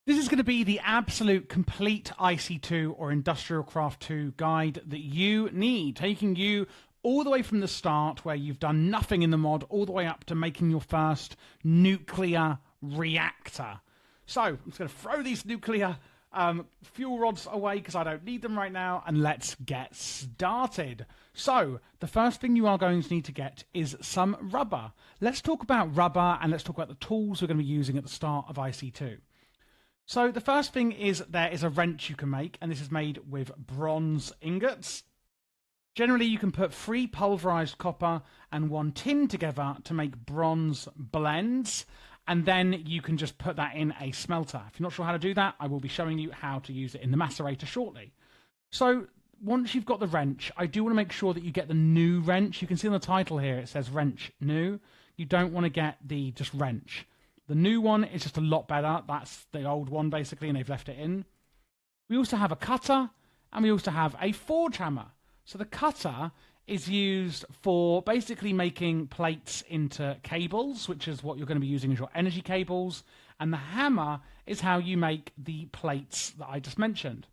This is going to be the absolute complete IC2 or IndustrialCraft 2 guide that you need, taking you all the way from the start where you've done nothing in the mod, all the way up to making your first nuclear reactor. So I'm just going to throw these nuclear fuel rods away because I don't need them right now, and let's get started. So the first thing you are going to need to get is some rubber. Let's talk about rubber and let's talk about the tools we're going to be using at the start of IC2. So the first thing is there is a wrench you can make, and this is made with bronze ingots. Generally, you can put 3 pulverized copper and 1 tin together to make bronze blends, and then you can just put that in a smelter. If you're not sure how to do that, I will be showing you how to use it in the macerator shortly. So once you've got the wrench, I do want to make sure that you get the new wrench. You can see on the title here, it says wrench new. You don't want to get the just wrench. The new one is just a lot better. That's the old one, basically, and they've left it in. We also have a cutter, and we also have a forge hammer. So the cutter is used for basically making plates into cables, which is what you're going to be using as your energy cables. And the hammer is how you make the plates that I just mentioned.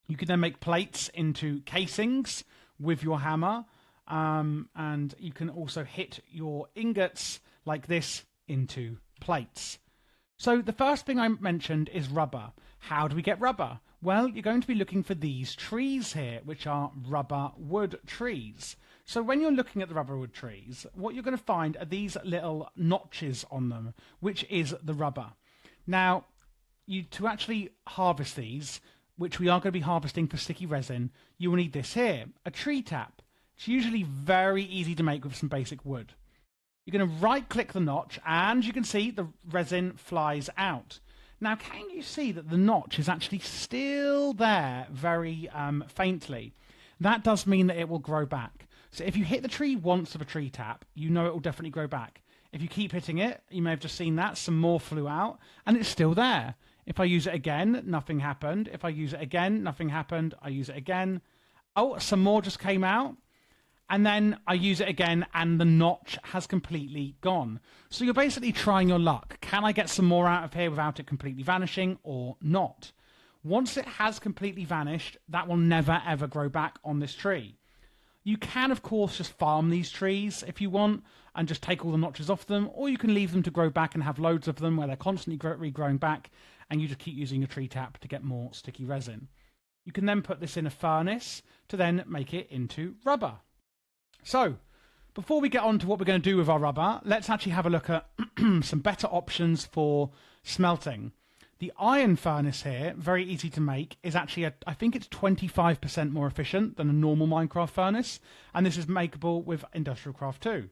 You can then make plates into casings with your hammer, and you can also hit your ingots like this into plates. So the first thing I mentioned is rubber. How do we get rubber? Well, you're going to be looking for these trees here, which are rubber wood trees. So when you're looking at the rubber wood trees, what you're going to find are these little notches on them, which is the rubber. Now, to actually harvest these, which we are going to be harvesting for sticky resin, you will need this here, a tree tap. It's usually very easy to make with some basic wood. You're going to right-click the notch, and you can see the resin flies out. Now, can you see that the notch is actually still there very faintly? That does mean that it will grow back. So if you hit the tree once with a tree tap, you know it will definitely grow back. If you keep hitting it, you may have just seen that, some more flew out, and it's still there. If I use it again, nothing happened. If I use it again, nothing happened. I use it again. Oh, some more just came out. And then I use it again, and the notch has completely gone. So you're basically trying your luck. Can I get some more out of here without it completely vanishing or not? Once it has completely vanished, that will never, ever grow back on this tree. You can, of course, just farm these trees if you want and just take all the notches off them, or you can leave them to grow back and have loads of them where they're constantly regrowing back, and you just keep using your tree tap to get more sticky resin. You can then put this in a furnace to then make it into rubber. So, before we get on to what we're going to do with our rubber, let's actually have a look at some better options for smelting. The iron furnace here, very easy to make, is actually, I think it's 25% more efficient than a normal Minecraft furnace, and this is makeable with IndustrialCraft 2.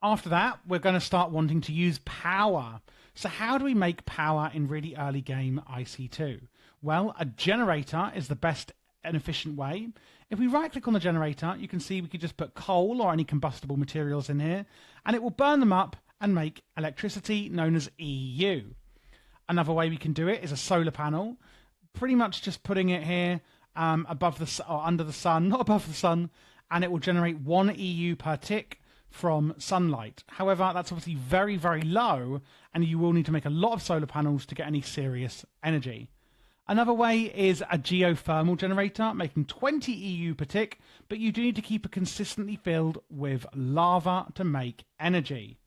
After that, we're going to start wanting to use power. So how do we make power in really early game IC2? Well, a generator is the best and efficient way. If we right click on the generator, you can see we could just put coal or any combustible materials in here, and it will burn them up and make electricity known as EU. Another way we can do it is a solar panel, pretty much just putting it here above the or under the sun, not above the sun, and it will generate 1 EU per tick from sunlight. However, that's obviously very, very low, and you will need to make a lot of solar panels to get any serious energy. Another way is a geothermal generator, making 20 EU per tick, but you do need to keep it consistently filled with lava to make energy.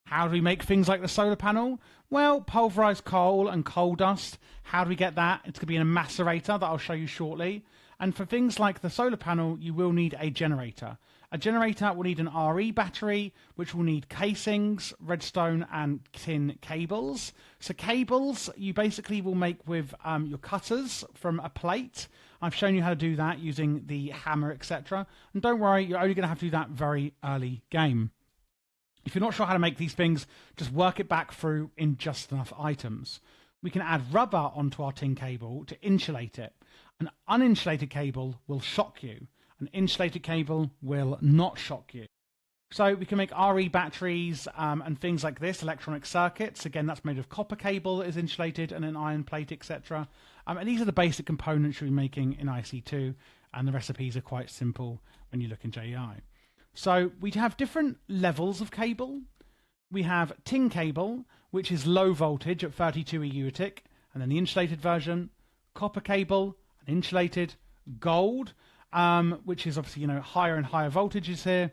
How do we make things like the solar panel? Well, pulverized coal and coal dust. How do we get that? It's going to be in a macerator that I'll show you shortly. And for things like the solar panel, you will need a generator. A generator will need an RE battery, which will need casings, redstone, and tin cables. So cables, you basically will make with your cutters from a plate. I've shown you how to do that using the hammer, etc. And don't worry, you're only going to have to do that very early game. If you're not sure how to make these things, just work it back through in just enough items. We can add rubber onto our tin cable to insulate it. An uninsulated cable will shock you. An insulated cable will not shock you. So we can make RE batteries and things like this, electronic circuits. Again, that's made of copper cable that is insulated and an iron plate, etc. And these are the basic components you'll be making in IC2, and the recipes are quite simple when you look in JEI. So we have different levels of cable. We have tin cable, which is low voltage at 32 EU a tick, and then the insulated version, copper cable, and insulated, gold, which is obviously, higher and higher voltages here.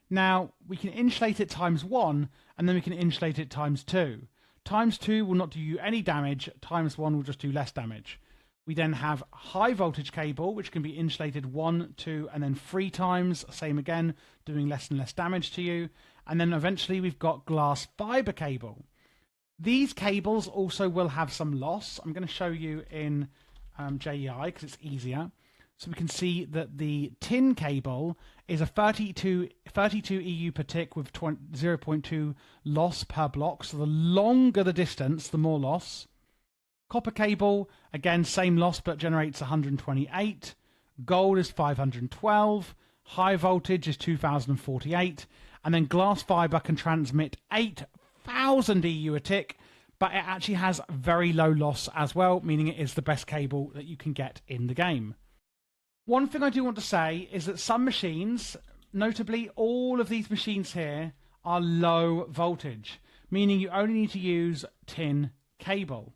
Now, we can insulate it ×1, and then we can insulate it ×2. ×2 will not do you any damage, ×1 will just do less damage. We then have high voltage cable, which can be insulated 1, 2, and then 3 times, same again, doing less and less damage to you. And then eventually we've got glass fiber cable. These cables also will have some loss. I'm going to show you in JEI because it's easier. So we can see that the tin cable is a 32 EU per tick with 0.2 loss per block. So the longer the distance, the more loss. Copper cable, again, same loss, but generates 128. Gold is 512. High voltage is 2048. And then glass fiber can transmit 8,000 EU a tick, but it actually has very low loss as well, meaning it is the best cable that you can get in the game. One thing I do want to say is that some machines, notably all of these machines here, are low voltage, meaning you only need to use tin cable.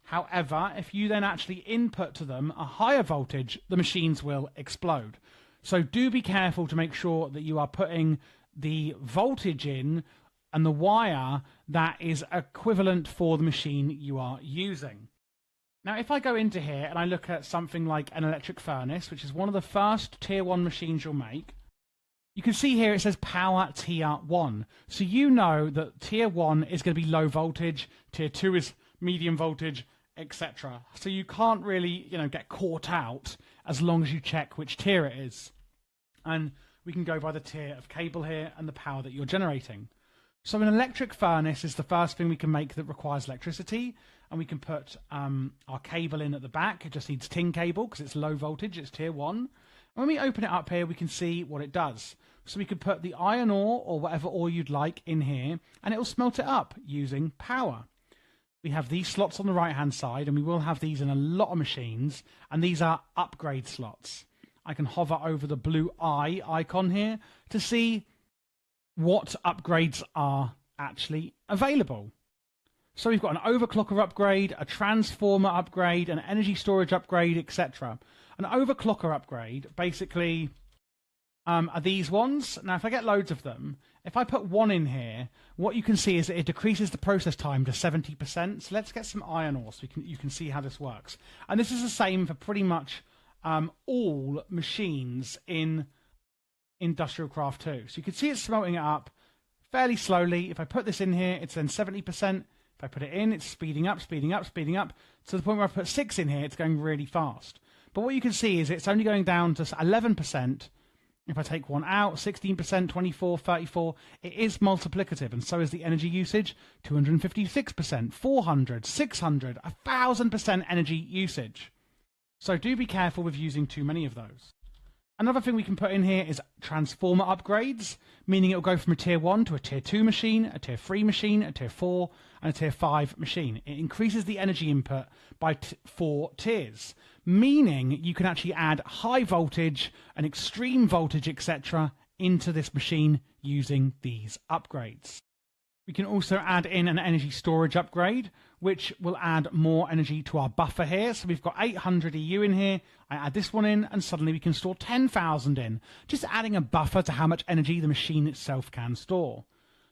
However, if you then actually input to them a higher voltage, the machines will explode. So do be careful to make sure that you are putting the voltage in and the wire that is equivalent for the machine you are using. Now, if I go into here and I look at something like an electric furnace, which is one of the first tier 1 machines you'll make, you can see here it says power tier 1. So you know that tier 1 is going to be low voltage, tier 2 is medium voltage, etc. So you can't really, get caught out as long as you check which tier it is. And we can go by the tier of cable here and the power that you're generating. So an electric furnace is the first thing we can make that requires electricity, and we can put our cable in at the back. It just needs tin cable because it's low voltage, it's tier 1. And when we open it up here, we can see what it does. So we could put the iron ore or whatever ore you'd like in here, and it will smelt it up using power. We have these slots on the right-hand side, and we will have these in a lot of machines, and these are upgrade slots. I can hover over the blue eye icon here to see what upgrades are actually available. So we've got an overclocker upgrade, a transformer upgrade, an energy storage upgrade, etc. An overclocker upgrade basically are these ones. Now, if I get loads of them, if I put one in here, what you can see is that it decreases the process time to 70%. So let's get some iron ore so you can see how this works. And this is the same for pretty much all machines in IndustrialCraft 2. So you can see it's smelting it up fairly slowly. If I put this in here, it's then 70%. If I put it in, it's speeding up, speeding up, speeding up. To the point where I put 6 in here, it's going really fast. But what you can see is it's only going down to 11%. If I take one out, 16%, 24, 34, it is multiplicative, and so is the energy usage, 256%, 400, 600, 1,000% energy usage. So do be careful with using too many of those. Another thing we can put in here is transformer upgrades, meaning it will go from a tier 1 to a tier 2 machine, a tier 3 machine, a tier 4, and a tier 5 machine. It increases the energy input by 4 tiers, meaning you can actually add high voltage and extreme voltage, etc. into this machine using these upgrades. We can also add in an energy storage upgrade, which will add more energy to our buffer here. So we've got 800 EU in here. I add this one in, and suddenly we can store 10,000 in, just adding a buffer to how much energy the machine itself can store.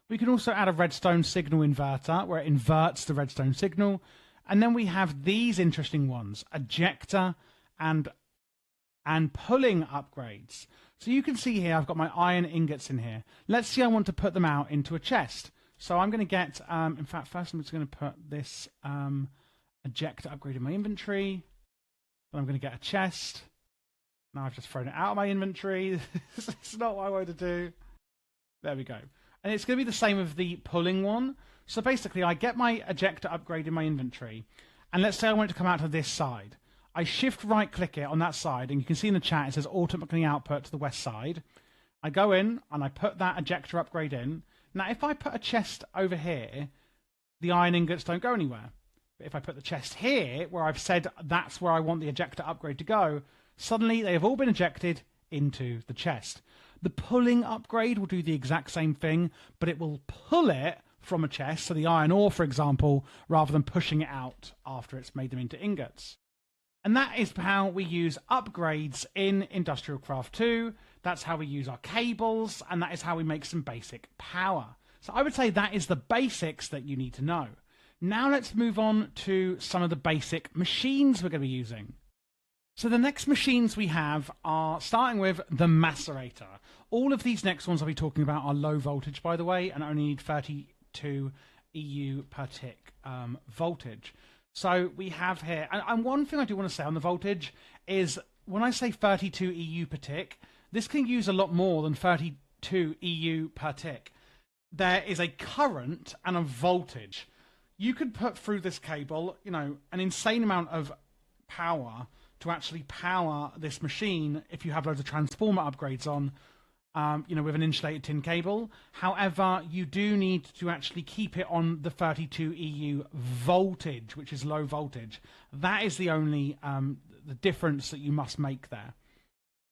We can also add a redstone signal inverter, where it inverts the redstone signal. And then we have these interesting ones, ejector and pulling upgrades. So you can see here, I've got my iron ingots in here. Let's see, I want to put them out into a chest. So I'm going to get, in fact, first I'm just going to put this ejector upgrade in my inventory. Then I'm going to get a chest. Now I've just thrown it out of my inventory. It's not what I wanted to do. There we go. And it's going to be the same with the pulling one. So basically, I get my ejector upgrade in my inventory. And let's say I want it to come out to this side. I shift right click it on that side, and you can see in the chat it says automatically output to the west side. I go in and I put that ejector upgrade in. Now, if I put a chest over here, the iron ingots don't go anywhere. But if I put the chest here, where I've said that's where I want the ejector upgrade to go, suddenly they have all been ejected into the chest. The pulling upgrade will do the exact same thing, but it will pull it from a chest, so the iron ore, for example, rather than pushing it out after it's made them into ingots. And that is how we use upgrades in IndustrialCraft 2. That's how we use our cables, and that is how we make some basic power. So I would say that is the basics that you need to know. Now let's move on to some of the basic machines we're going to be using. So the next machines we have are starting with the macerator. All of these next ones I'll be talking about are low voltage, by the way, and only need 32 EU per tick voltage. So we have here, and one thing I do want to say on the voltage is when I say 32 EU per tick, this can use a lot more than 32 EU per tick. There is a current and a voltage. You could put through this cable, you know, an insane amount of power to actually power this machine if you have loads of transformer upgrades on, you know, with an insulated tin cable. However, you do need to actually keep it on the 32 EU voltage, which is low voltage. That is the only the difference that you must make there.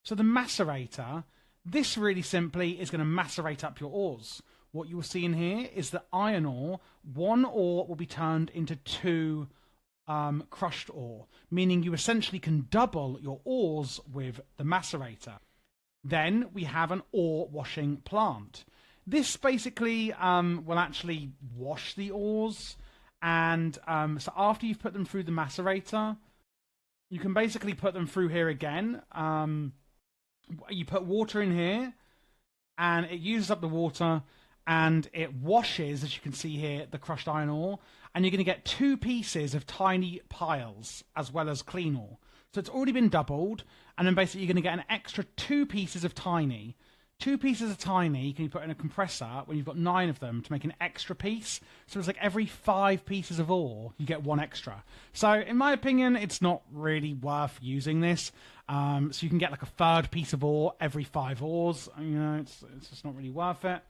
So the macerator, this really simply is going to macerate up your ores. What you will see in here is that iron ore, one ore will be turned into two crushed ore, meaning you essentially can double your ores with the macerator. Then we have an ore washing plant. This basically will actually wash the ores, and so after you've put them through the macerator, you can basically put them through here again. You put water in here, and it uses up the water, and it washes, as you can see here, the crushed iron ore, and you're going to get two pieces of tiny piles as well as clean ore. So it's already been doubled, and then basically you're going to get an extra two pieces of tiny. Two pieces of tiny can you put in a compressor when you've got 9 of them to make an extra piece. So it's like every 5 pieces of ore, you get 1 extra. So in my opinion, it's not really worth using this. So you can get like a third piece of ore every 5 ores. You know, it's just not really worth it.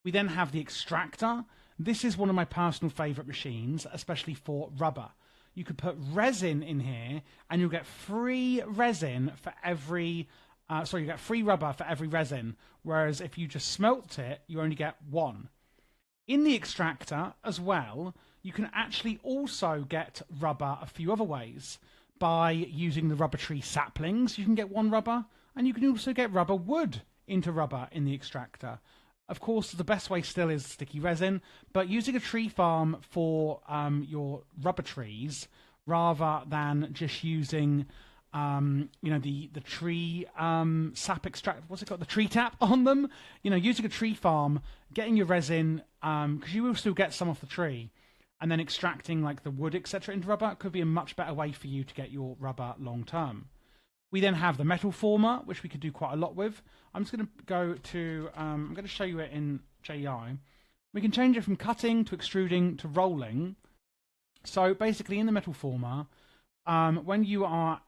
We then have the extractor. This is one of my personal favorite machines, especially for rubber. You could put resin in here, and you'll get free resin for every. You get free rubber for every resin. Whereas if you just smelt it, you only get 1. In the extractor as well, you can actually also get rubber a few other ways. By using the rubber tree saplings, you can get 1 rubber, and you can also get rubber wood into rubber in the extractor. Of course, the best way still is sticky resin, but using a tree farm for your rubber trees rather than just using, you know, the tree sap extract. What's it called? The tree tap on them. You know, using a tree farm, getting your resin because you will still get some off the tree, and then extracting like the wood, etc., into rubber could be a much better way for you to get your rubber long term. We then have the metal former, which we could do quite a lot with. I'm just going to go to, I'm going to show you it in JEI. We can change it from cutting to extruding to rolling. So basically in the metal former, when you are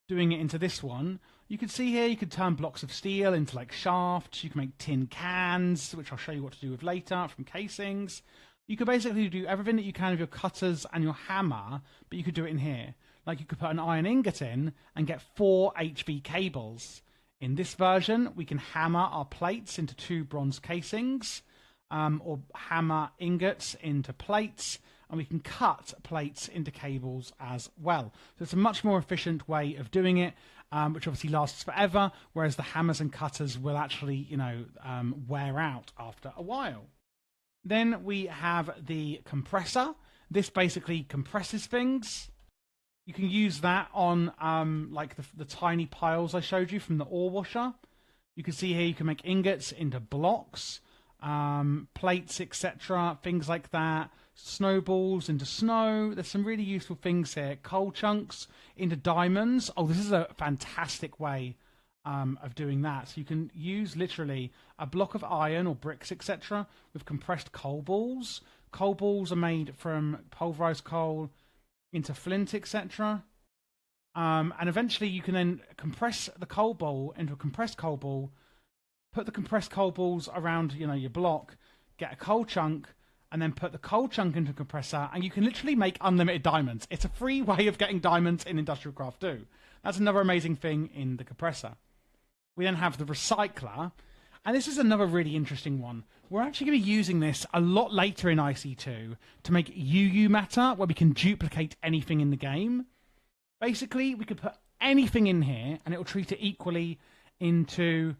doing it into this one, you can see here you could turn blocks of steel into like shafts. You can make tin cans, which I'll show you what to do with later, from casings. You could basically do everything that you can with your cutters and your hammer, but you could do it in here. Like you could put an iron ingot in and get 4 HV cables. In this version, we can hammer our plates into 2 bronze casings, or hammer ingots into plates, and we can cut plates into cables as well. So it's a much more efficient way of doing it, which obviously lasts forever, whereas the hammers and cutters will actually, you know, wear out after a while. Then we have the compressor. This basically compresses things. You can use that on like the tiny piles I showed you from the ore washer. You can see here you can make ingots into blocks, plates, etc., things like that. Snowballs into snow. There's some really useful things here. Coal chunks into diamonds. Oh, this is a fantastic way of doing that. So you can use literally a block of iron or bricks, etc., with compressed coal balls. Coal balls are made from pulverized coal into flint, etc. And eventually you can then compress the coal ball into a compressed coal ball, put the compressed coal balls around, you know, your block, get a coal chunk, and then put the coal chunk into a compressor, and you can literally make unlimited diamonds. It's a free way of getting diamonds in IndustrialCraft 2. That's another amazing thing in the compressor. We then have the recycler, And this is another really interesting one. We're actually going to be using this a lot later in IC2 to make UU matter, where we can duplicate anything in the game. Basically, we could put anything in here, and it will treat it equally into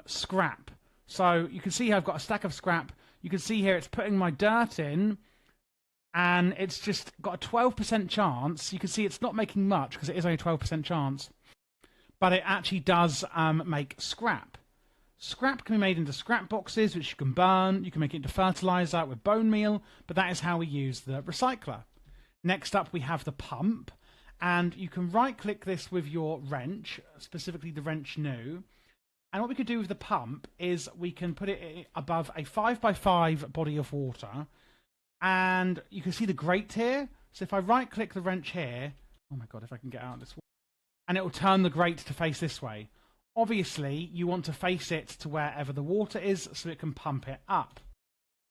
scrap. So you can see here I've got a stack of scrap. You can see here it's putting my dirt in, and it's just got a 12% chance. You can see it's not making much because it is only a 12% chance, but it actually does make scrap. Scrap can be made into scrap boxes, which you can burn. You can make it into fertilizer with bone meal, but that is how we use the recycler. Next up, we have the pump, and you can right-click this with your wrench, specifically the wrench new. And what we could do with the pump is we can put it above a 5x5 body of water, and you can see the grate here. So if I right-click the wrench here, oh my god, if I can get out of this, and it will turn the grate to face this way. Obviously, you want to face it to wherever the water is so it can pump it up.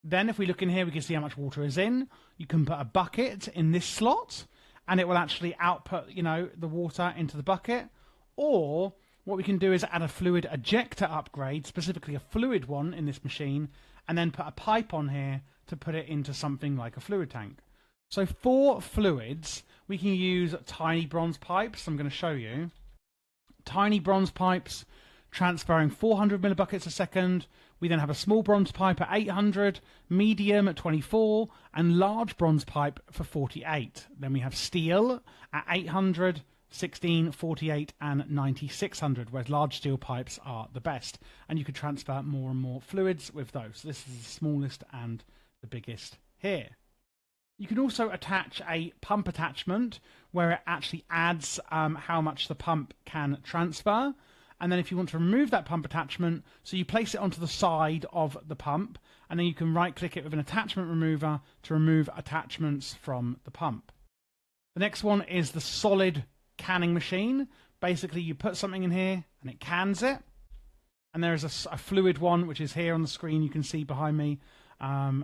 Then if we look in here, we can see how much water is in. You can put a bucket in this slot, and it will actually output, the water into the bucket. Or what we can do is add a fluid ejector upgrade, specifically a fluid one in this machine, and then put a pipe on here to put it into something like a fluid tank. So for fluids, we can use tiny bronze pipes. I'm going to show you. Tiny bronze pipes transferring 400 millibuckets a second. We then have a small bronze pipe at 800, medium at 24, and large bronze pipe for 48. Then we have steel at 800, 16, 48, and 9600, whereas large steel pipes are the best. And you could transfer more and more fluids with those. So this is the smallest and the biggest here. You can also attach a pump attachment where it actually adds how much the pump can transfer. And then if you want to remove that pump attachment, so you place it onto the side of the pump, and then you can right-click it with an attachment remover to remove attachments from the pump. The next one is the solid canning machine. Basically, you put something in here and it cans it. And there is a fluid one, which is here on the screen, you can see behind me.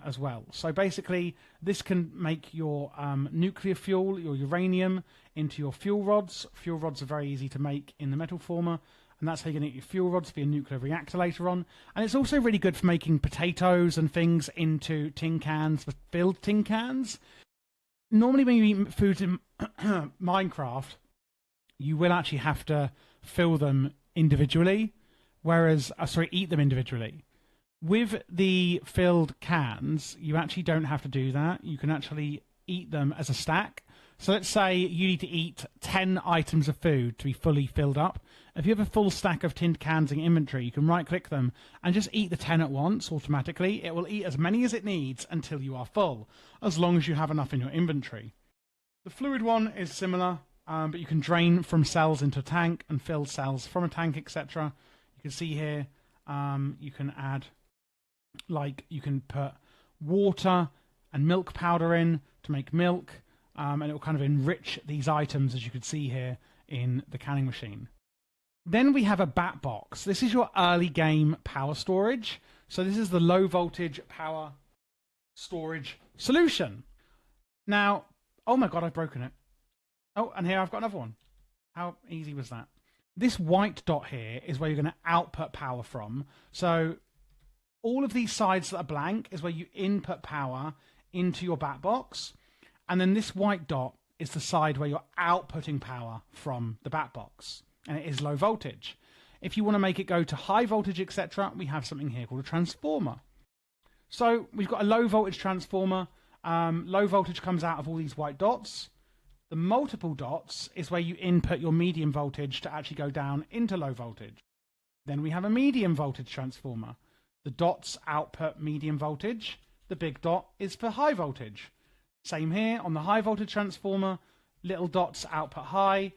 As well. So basically, this can make your nuclear fuel, your uranium, into your fuel rods. Fuel rods are very easy to make in the metal former, and that's how you're going to get your fuel rods for your nuclear reactor later on. And it's also really good for making potatoes and things into tin cans, for filled tin cans. Normally when you eat food in Minecraft, you will actually have to fill them individually, eat them individually. With the filled cans, you actually don't have to do that. You can actually eat them as a stack. So let's say you need to eat 10 items of food to be fully filled up. If you have a full stack of tinned cans in inventory, you can right-click them and just eat the 10 at once automatically. It will eat as many as it needs until you are full, as long as you have enough in your inventory. The fluid one is similar, but you can drain from cells into a tank and fill cells from a tank, etc. You can see here, you can add... you can put water and milk powder in to make milk, and it will kind of enrich these items, as you can see here in the canning machine. Then we have a bat box. This is your early game power storage. So this is the low voltage power storage solution. Now, oh my god, I've broken it. Oh, and here I've got another one. How easy was that? This white dot here is where you're going to output power from. So all of these sides that are blank is where you input power into your bat box. And then this white dot is the side where you're outputting power from the bat box. And it is low voltage. If you want to make it go to high voltage, etc., we have something here called a transformer. So we've got a low voltage transformer. Low voltage comes out of all these white dots. The multiple dots is where you input your medium voltage to actually go down into low voltage. Then we have a medium voltage transformer. The dots output medium voltage. The big dot is for high voltage. Same here on the high voltage transformer. Little dots output high,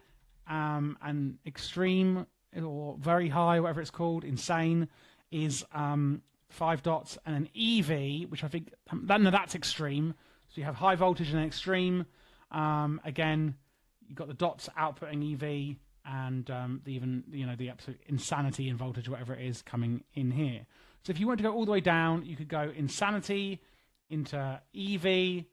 and extreme or very high, whatever it's called, insane, is 5 dots. And an EV, which I think that's extreme. So you have high voltage and extreme. Again, you've got the dots outputting EV, and the absolute insanity in voltage, whatever it is, coming in here. So if you want to go all the way down, you could go insanity into EV,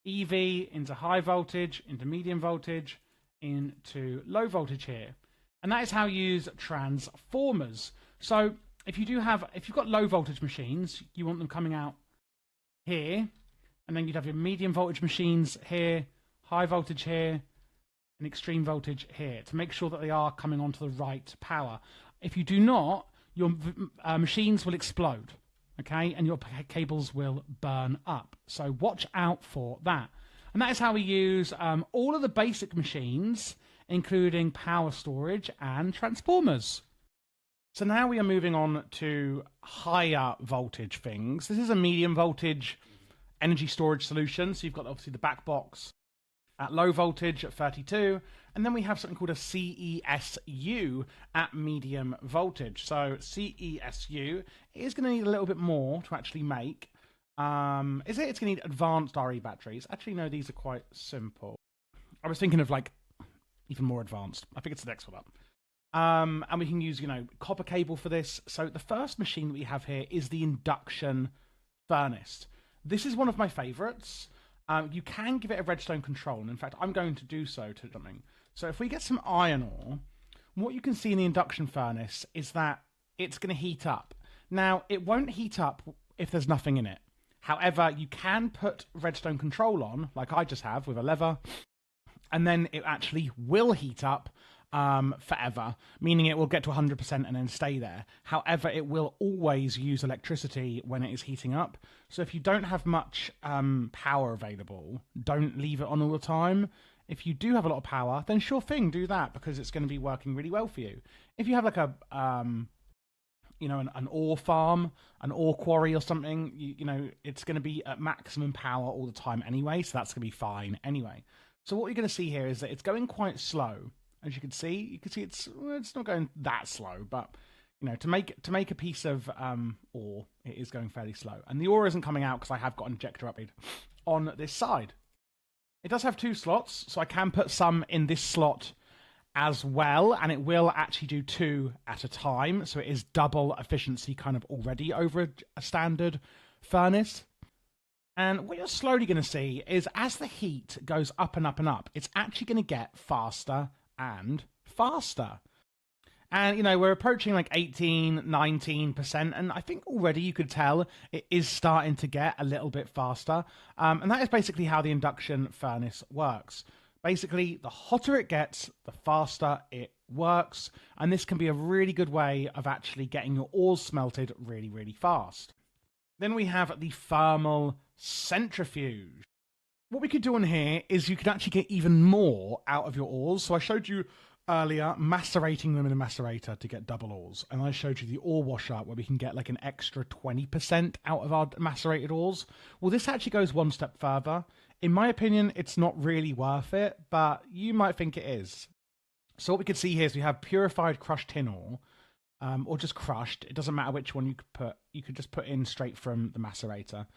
into high voltage, into medium voltage, into low voltage here. And that is how you use transformers. So if you've got low voltage machines, you want them coming out here, and then you'd have your medium voltage machines here, high voltage here, and extreme voltage here to make sure that they are coming onto the right power. If you do not, your machines will explode, okay, and your cables will burn up. So watch out for that. And that is how we use all of the basic machines, including power storage and transformers. So now we are moving on to higher voltage things. This is a medium voltage energy storage solution. So you've got obviously the back box at low voltage at 32, and then we have something called a CESU at medium voltage. So CESU is going to need a little bit more to actually make. It's going to need advanced RE batteries. Actually, no, these are quite simple. I was thinking of like even more advanced. I think it's the next one up. And we can use, copper cable for this. So the first machine that we have here is the induction furnace. This is one of my favorites. You can give it a redstone control. And in fact, I'm going to do so to something. So if we get some iron ore, what you can see in the induction furnace is that it's going to heat up. Now, it won't heat up if there's nothing in it. However, you can put redstone control on, like I just have with a lever, and then it actually will heat up forever, meaning it will get to 100% and then stay there. However, it will always use electricity when it is heating up. So if you don't have much power available, don't leave it on all the time. If you do have a lot of power, then sure thing, do that, because it's going to be working really well for you. If you have like a an ore farm, an ore quarry or something, it's going to be at maximum power all the time anyway, so that's going to be fine anyway. So what you're going to see here is that it's going quite slow. As you can see it's not going that slow, but to make a piece of ore, it is going fairly slow. And the ore isn't coming out because I have got an injector upgrade on this side. It does have 2 slots, so I can put some in this slot as well, and it will actually do 2 at a time, so it is double efficiency kind of already over a standard furnace. And what you're slowly going to see is as the heat goes up and up and up, it's actually going to get faster and faster. And, we're approaching like 18, 19%, and I think already you could tell it is starting to get a little bit faster. And that is basically how the induction furnace works. Basically, the hotter it gets, the faster it works. And this can be a really good way of actually getting your ores smelted really, really fast. Then we have the thermal centrifuge. What we could do on here is you could actually get even more out of your ores. So I showed you earlier macerating them in a macerator to get double ores. And I showed you the ore washer where we can get like an extra 20% out of our macerated ores. Well, this actually goes one step further. In my opinion, it's not really worth it, but you might think it is. So what we could see here is we have purified crushed tin ore, or just crushed. It doesn't matter which one you could put. You could just put in straight from the macerator.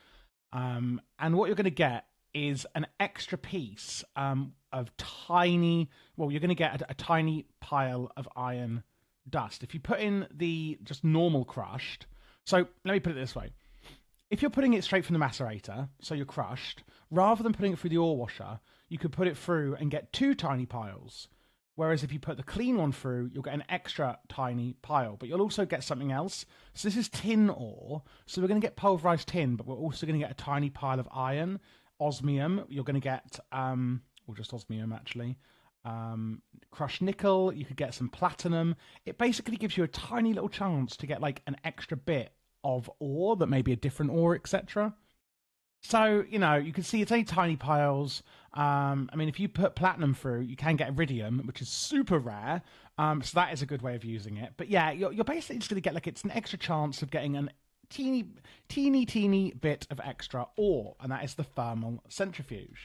And what you're going to get is an extra piece of tiny, well, you're going to get a tiny pile of iron dust. If you put in the just normal crushed, so let me put it this way. If you're putting it straight from the macerator, so you're crushed, rather than putting it through the ore washer, you could put it through and get 2 tiny piles. Whereas if you put the clean one through, you'll get an extra tiny pile, but you'll also get something else. So this is tin ore. So we're going to get pulverized tin, but we're also going to get a tiny pile of iron. Osmium, you're going to get, or just osmium actually, crushed nickel, you could get some platinum. It basically gives you a tiny little chance to get like an extra bit of ore that may be a different ore, etc. So, you can see it's only tiny piles. I mean, if you put platinum through, you can get iridium, which is super rare. So that is a good way of using it. But yeah, you're basically just going to get like, it's an extra chance of getting an teeny bit of extra ore, and that is the thermal centrifuge.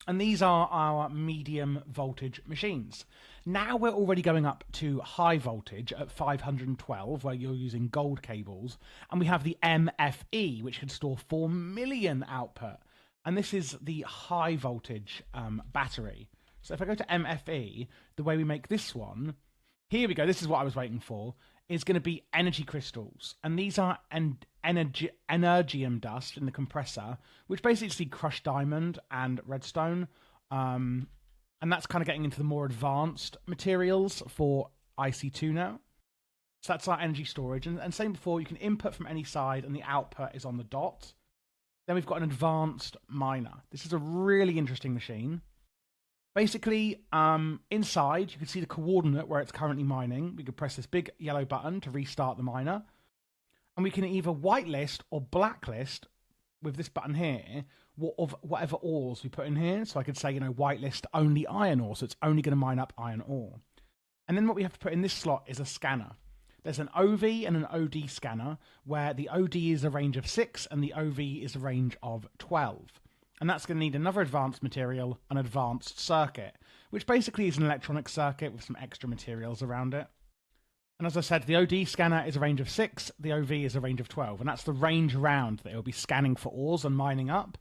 And these are our medium voltage machines. Now we're already going up to high voltage at 512, where you're using gold cables, and we have the MFE, which can store 4 million output. And this is the high voltage battery. So if I go to MFE, the way we make this one, here we go, this is what I was waiting for, is going to be energy crystals. And these are energium dust in the compressor, which basically crushed diamond and redstone. And that's kind of getting into the more advanced materials for IC2 now. So that's our energy storage. And same before, you can input from any side and the output is on the dot. Then we've got an advanced miner. This is a really interesting machine. Basically, inside, you can see the coordinate where it's currently mining. We can press this big yellow button to restart the miner. And we can either whitelist or blacklist with this button here of whatever ores we put in here. So I could say, whitelist only iron ore. So it's only going to mine up iron ore. And then what we have to put in this slot is a scanner. There's an OV and an OD scanner, where the OD is a range of 6 and the OV is a range of 12. And that's going to need another advanced material, an advanced circuit, which basically is an electronic circuit with some extra materials around it. And as I said, the OD scanner is a range of 6, the OV is a range of 12, and that's the range around that it will be scanning for ores and mining up.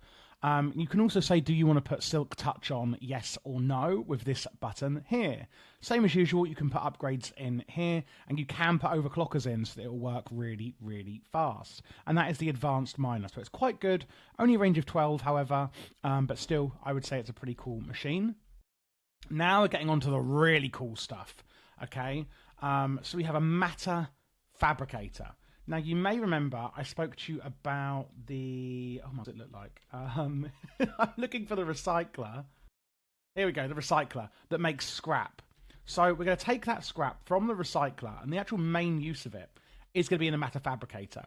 You can also say, do you want to put Silk Touch on, yes or no, with this button here. Same as usual, you can put upgrades in here, and you can put overclockers in so that it will work really, really fast. And that is the advanced miner, so it's quite good. Only a range of 12, however, but still, I would say it's a pretty cool machine. Now we're getting on to the really cool stuff, okay? So we have a matter fabricator. Now, you may remember I spoke to you about the... Oh, what does it look like? I'm looking for the recycler. Here we go, the recycler that makes scrap. So we're going to take that scrap from the recycler, and the actual main use of it is going to be in a matter fabricator.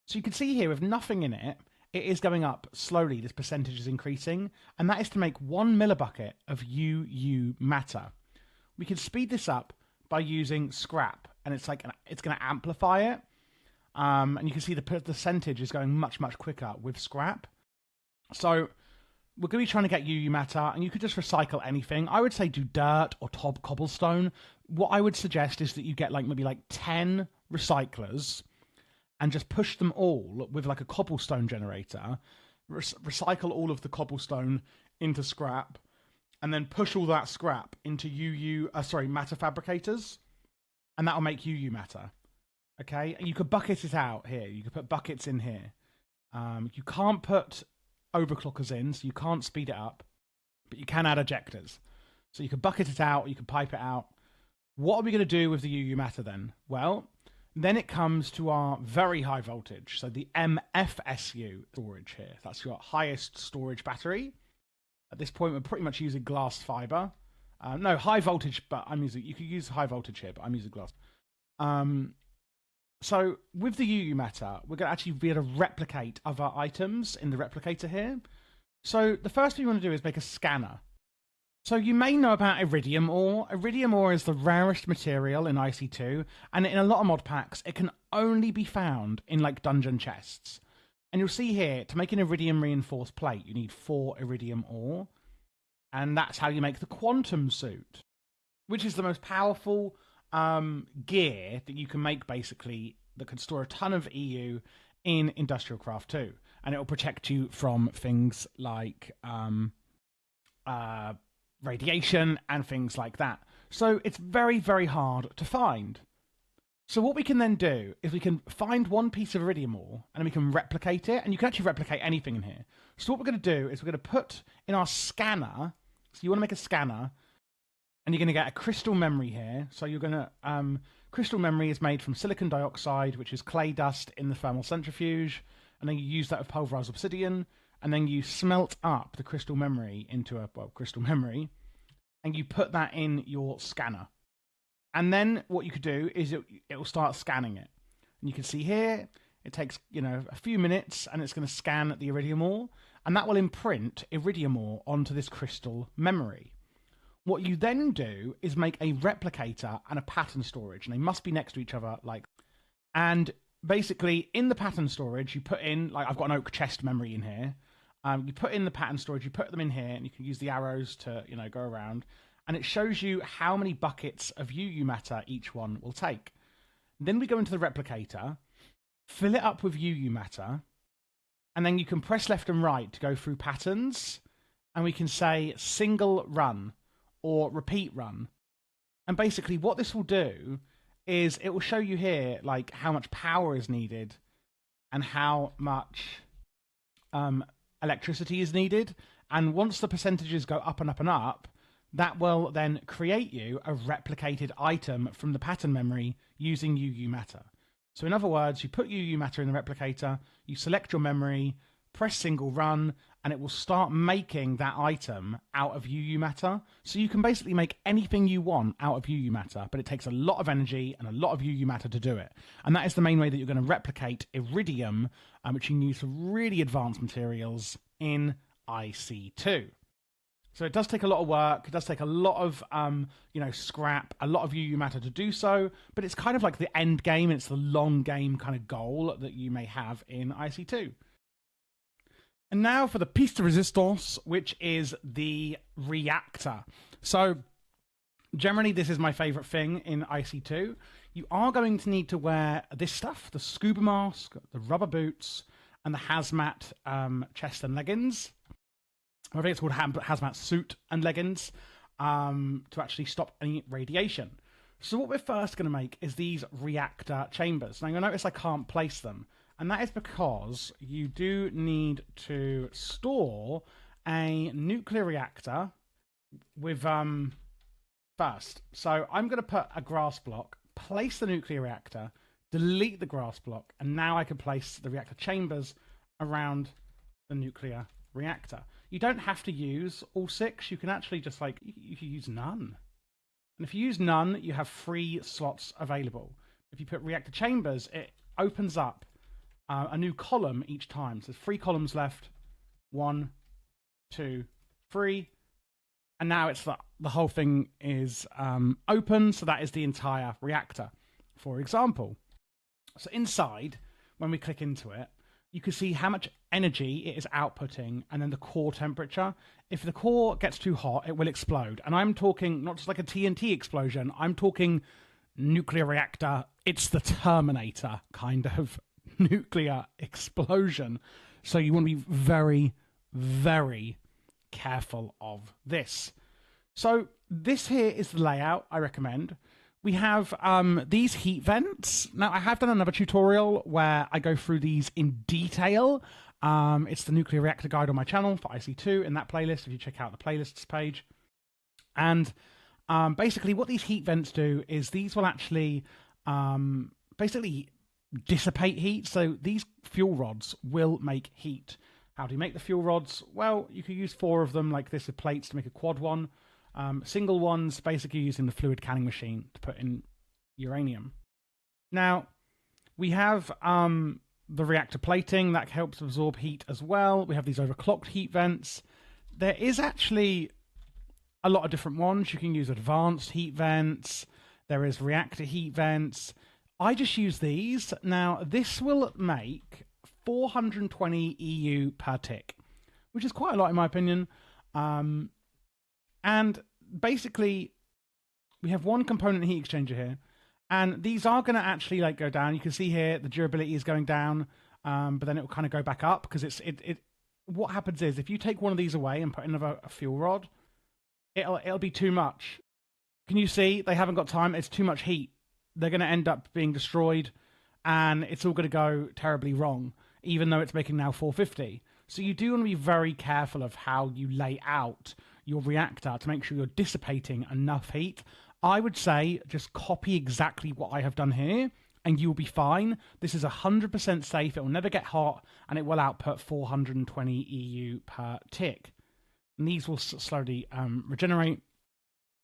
So you can see here, with nothing in it, it is going up slowly. This percentage is increasing, and that is to make 1 millibucket of UU matter. We can speed this up by using scrap, and it's going to amplify it. And you can see the percentage is going much, much quicker with scrap. So we're going to be trying to get UU matter, and you could just recycle anything. I would say do dirt or top cobblestone. What I would suggest is that you get maybe 10 recyclers and just push them all with a cobblestone generator, recycle all of the cobblestone into scrap, and then push all that scrap into matter fabricators, and that will make UU matter. Okay, and you could bucket it out here. You could put buckets in here. You can't put overclockers in, so you can't speed it up, but you can add ejectors. So you could bucket it out, you could pipe it out. What are we going to do with the UU matter then? Well, then it comes to our very high voltage. So the MFSU storage here. That's your highest storage battery. At this point, we're pretty much using glass fiber. No, high voltage, but you could use high voltage here, but I'm using glass. So with the UU matter, we're going to actually be able to replicate other items in the replicator here. So the first thing you want to do is make a scanner. So you may know about iridium ore. Iridium ore is the rarest material in IC2, and in a lot of mod packs, it can only be found in dungeon chests. And you'll see here, to make an iridium reinforced plate, you need 4 iridium ore, and that's how you make the quantum suit, which is the most powerful gear that you can make, basically, that can store a ton of EU in IndustrialCraft 2, and it will protect you from things like radiation and things like that. So it's very, very hard to find. So what we can then do is we can find one piece of iridium ore and we can replicate it, and you can actually replicate anything in here. So what we're going to do is we're going to put in our scanner. So you want to make a scanner, and you're going to get a crystal memory here. So you're going to crystal memory is made from silicon dioxide, which is clay dust in the thermal centrifuge, and then you use that with pulverized obsidian, and then you smelt up the crystal memory into a crystal memory, and you put that in your scanner. And then what you could do is it will start scanning it. And you can see here, it takes a few minutes, and it's going to scan the iridium ore, and that will imprint iridium ore onto this crystal memory. What you then do is make a replicator and a pattern storage, and they must be next to each other. And basically, in the pattern storage, you put in, I've got an oak chest memory in here. You put in the pattern storage, you put them in here, and you can use the arrows to go around. And it shows you how many buckets of UU matter each one will take. Then we go into the replicator, fill it up with UU matter, and then you can press left and right to go through patterns, and we can say single run or repeat run. And basically what this will do is it will show you here how much power is needed and how much electricity is needed. And once the percentages go up and up and up, that will then create you a replicated item from the pattern memory using UU matter. So in other words, you put UU matter in the replicator, you select your memory, press single run, and it will start making that item out of UU matter. So you can basically make anything you want out of UU matter, but it takes a lot of energy and a lot of UU matter to do it. And that is the main way that you're going to replicate iridium, which you can use for really advanced materials in IC2. So it does take a lot of work. It does take a lot of, scrap, a lot of UU matter to do so. But it's kind of like the end game. It's the long game kind of goal that you may have in IC2. And now for the piece de resistance, which is the reactor. So generally, this is my favorite thing in IC2. You are going to need to wear this stuff, the scuba mask, the rubber boots, and the hazmat chest and leggings. I think it's called hazmat suit and leggings to actually stop any radiation. So what we're first going to make is these reactor chambers. Now you'll notice I can't place them. And that is because you do need to store a nuclear reactor with first. So I'm going to put a grass block, place the nuclear reactor, delete the grass block, and now I can place the reactor chambers around the nuclear reactor. You don't have to use all 6. You can actually just you can use none. And if you use none, you have 3 slots available. If you put reactor chambers, it opens up a new column each time. So there's 3 columns left. 1, 2, 3. And now it's the whole thing is open. So that is the entire reactor, for example. So inside, when we click into it, you can see how much energy it is outputting and then the core temperature. If the core gets too hot, it will explode. And I'm talking not just like a TNT explosion. I'm talking nuclear reactor. It's the Terminator kind of nuclear explosion. So you want to be very, very careful of this. So this here is the layout I recommend. We have these heat vents. Now, I have done another tutorial where I go through these in detail. It's the nuclear reactor guide on my channel for IC2 in that playlist, if you check out the playlists page. And basically what these heat vents do is these will actually basically dissipate heat. So these fuel rods will make heat. How do you make the fuel rods? Well, you could use 4 of them like this with plates to make a quad one. Single ones, basically using the fluid canning machine to put in uranium. Now, we have the reactor plating that helps absorb heat as well. We have these overclocked heat vents. There is actually a lot of different ones. You can use advanced heat vents. There is reactor heat vents. I just use these. Now, this will make 420 EU per tick, which is quite a lot in my opinion. And basically, we have one component heat exchanger here, and these are going to actually go down. You can see here the durability is going down, but then it will kind of go back up because it. What happens is if you take one of these away and put another fuel rod, it'll be too much. Can you see they haven't got time? It's too much heat. They're going to end up being destroyed, and it's all going to go terribly wrong, even though it's making now 450. So you do want to be very careful of how you lay out your reactor to make sure you're dissipating enough heat. I would say just copy exactly what I have done here and you'll be fine. This is 100% safe. It will never get hot and it will output 420 EU per tick. And these will slowly regenerate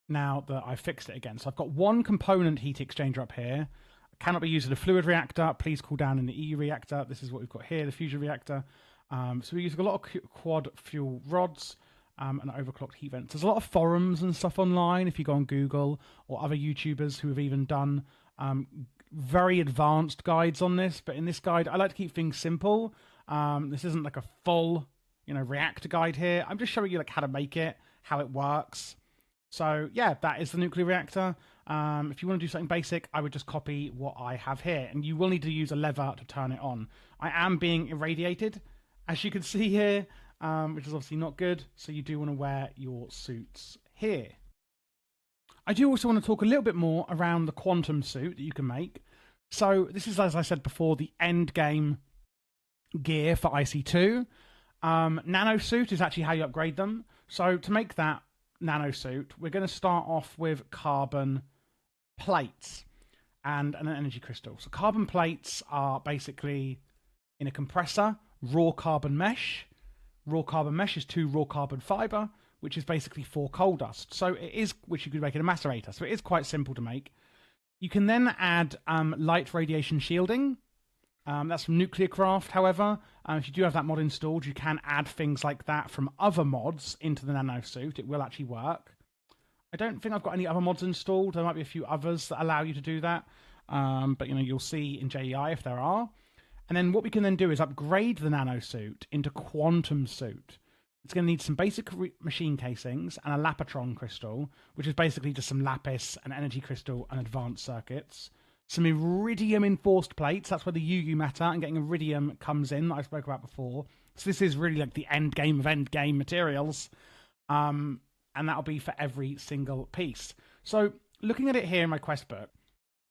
now that I've fixed it again. So I've got one component heat exchanger up here. Cannot be used in a fluid reactor. Please cool down in the EU reactor. This is what we've got here, the fusion reactor. So we're using a lot of quad fuel rods and overclocked heat vents. There's a lot of forums and stuff online if you go on Google or other YouTubers who have even done very advanced guides on this. But in this guide, I like to keep things simple. This isn't like a full, reactor guide here. I'm just showing you how to make it, how it works. So yeah, that is the nuclear reactor. If you want to do something basic, I would just copy what I have here. And you will need to use a lever to turn it on. I am being irradiated, as you can see here, which is obviously not good. So you do want to wear your suits here. I do also want to talk a little bit more around the quantum suit that you can make. So this is, as I said before, the end game gear for IC2. Nano Suit is actually how you upgrade them. So to make that, Nano Suit, we're going to start off with carbon plates and an energy crystal. So carbon plates are basically in a compressor, raw carbon mesh. Raw carbon mesh is 2 raw carbon fiber, which is basically 4 coal dust. So it is, which you could make in a macerator. So it is quite simple to make. You can then add light radiation shielding. That's from IndustrialCraft, however. If you do have that mod installed, you can add things like that from other mods into the Nano Suit. It will actually work. I don't think I've got any other mods installed. There might be a few others that allow you to do that. But you'll see in JEI if there are. And then what we can then do is upgrade the Nano Suit into Quantum Suit. It's going to need some basic machine casings and a Lapotron crystal, which is basically just some lapis, an energy crystal, and advanced circuits. Some iridium enforced plates. That's where the UU meta and getting iridium comes in that I spoke about before. So this is really like the end game of end game materials. And that'll be for every single piece. So looking at it here in my quest book,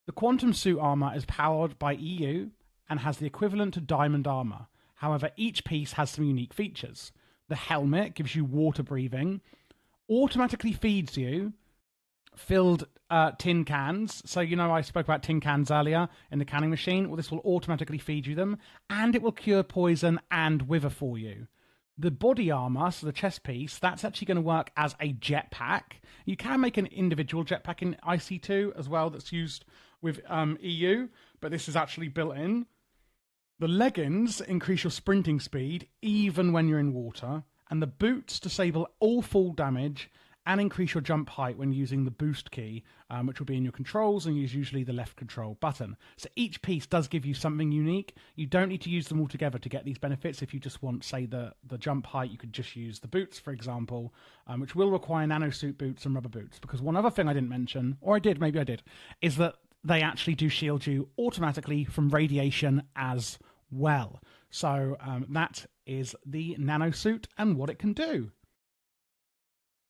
the Quantum Suit armor is powered by EU and has the equivalent to diamond armor. However, each piece has some unique features. The helmet gives you water breathing, automatically feeds you filled tin cans. So, I spoke about tin cans earlier in the canning machine. Well, this will automatically feed you them, and it will cure poison and wither for you. The body armor, so the chest piece, that's actually going to work as a jetpack. You can make an individual jetpack in IC2 as well that's used with EU, but this is actually built in. The leggings increase your sprinting speed even when you're in water, and the boots disable all fall damage and increase your jump height when using the boost key, which will be in your controls and use usually the left control button. So each piece does give you something unique. You don't need to use them all together to get these benefits. If you just want, say, the jump height, you could just use the boots, for example, which will require Nano Suit boots and rubber boots. Because one other thing I didn't mention, or I did, maybe I did, is that they actually do shield you automatically from radiation as well. So that is the Nano Suit and what it can do.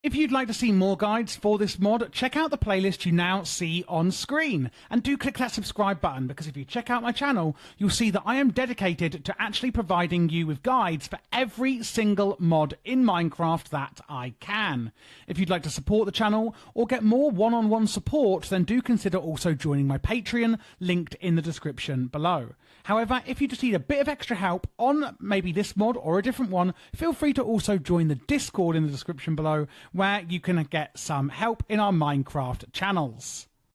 If you'd like to see more guides for this mod, check out the playlist you now see on screen. And do click that subscribe button, because if you check out my channel, you'll see that I am dedicated to actually providing you with guides for every single mod in Minecraft that I can. If you'd like to support the channel or get more one-on-one support, then do consider also joining my Patreon, linked in the description below. However, if you just need a bit of extra help on maybe this mod or a different one, feel free to also join the Discord in the description below, where you can get some help in our Minecraft channels.